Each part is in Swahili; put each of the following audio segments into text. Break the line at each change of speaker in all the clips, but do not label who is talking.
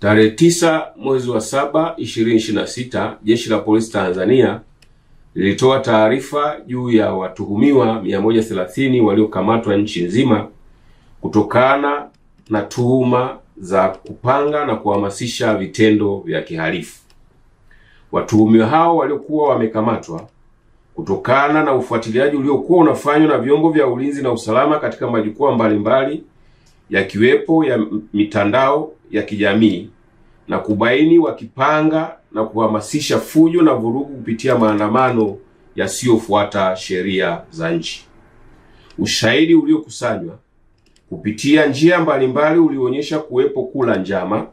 Tarehe 9 mwezi wa 7 2026, Jeshi la Polisi Tanzania lilitoa taarifa juu ya watuhumiwa 130 waliokamatwa nchi nzima kutokana na tuhuma za kupanga na kuhamasisha vitendo vya kihalifu. Watuhumiwa hao waliokuwa wamekamatwa kutokana na ufuatiliaji uliokuwa unafanywa na vyombo vya ulinzi na usalama katika majukwaa mbalimbali yakiwepo ya mitandao ya kijamii na kubaini wakipanga na kuhamasisha fujo na vurugu kupitia maandamano yasiyofuata sheria za nchi. Ushahidi uliokusanywa kupitia njia mbalimbali ulionyesha kuwepo kula njama,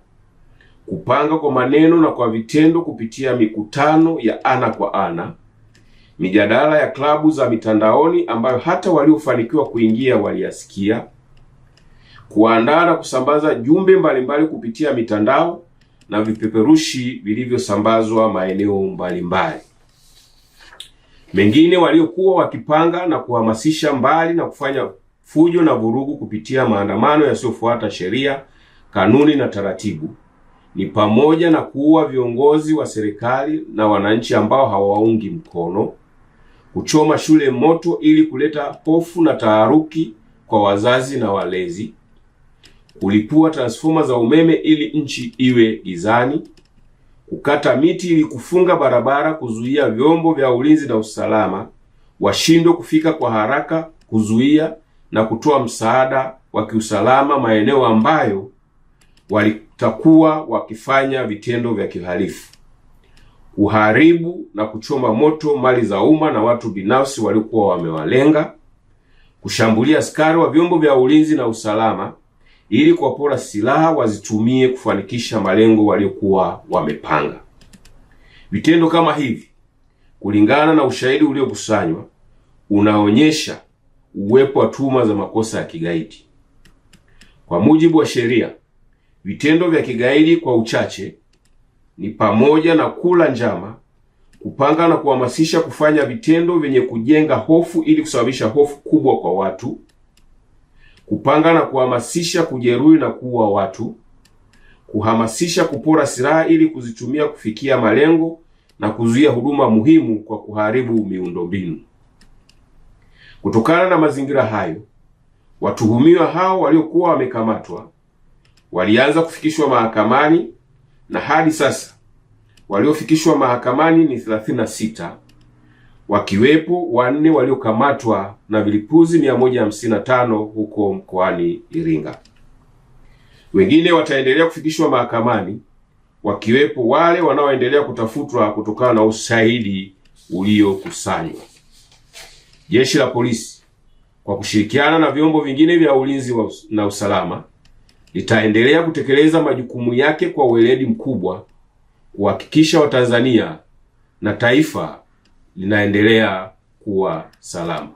kupanga kwa maneno na kwa vitendo kupitia mikutano ya ana kwa ana, mijadala ya klabu za mitandaoni ambayo hata waliofanikiwa kuingia waliyasikia, kuandaa na kusambaza jumbe mbalimbali kupitia mitandao na vipeperushi vilivyosambazwa maeneo mbalimbali. Mengine waliokuwa wakipanga na kuhamasisha mbali na kufanya fujo na vurugu kupitia maandamano yasiyofuata sheria, kanuni na taratibu ni pamoja na kuua viongozi wa serikali na wananchi ambao hawaungi mkono, kuchoma shule moto ili kuleta hofu na taharuki kwa wazazi na walezi, kulipua transforma za umeme ili nchi iwe gizani, kukata miti ili kufunga barabara, kuzuia vyombo vya ulinzi na usalama washindwe kufika kwa haraka, kuzuia na kutoa msaada wa kiusalama maeneo ambayo walitakuwa wakifanya vitendo vya kihalifu, kuharibu na kuchoma moto mali za umma na watu binafsi waliokuwa wamewalenga, kushambulia askari wa vyombo vya ulinzi na usalama ili kuwapora silaha wazitumie kufanikisha malengo waliokuwa wamepanga. Vitendo kama hivi, kulingana na ushahidi uliokusanywa, unaonyesha uwepo wa tuhuma za makosa ya kigaidi. Kwa mujibu wa sheria, vitendo vya kigaidi kwa uchache ni pamoja na kula njama, kupanga na kuhamasisha kufanya vitendo vyenye kujenga hofu ili kusababisha hofu kubwa kwa watu, kupanga na kuhamasisha kujeruhi na kuua watu, kuhamasisha kupora silaha ili kuzitumia kufikia malengo na kuzuia huduma muhimu kwa kuharibu miundombinu. Kutokana na mazingira hayo, watuhumiwa hao waliokuwa wamekamatwa walianza kufikishwa mahakamani na hadi sasa waliofikishwa mahakamani ni 36, wakiwepo 4 waliokamatwa na vilipuzi 155 huko mkoani Iringa. Wengine wataendelea kufikishwa mahakamani, wakiwepo wale wanaoendelea kutafutwa kutokana na ushahidi uliokusanywa. Jeshi la Polisi kwa kushirikiana na vyombo vingine vya ulinzi na usalama litaendelea kutekeleza majukumu yake kwa weledi mkubwa kuhakikisha Watanzania na taifa linaendelea kuwa salama.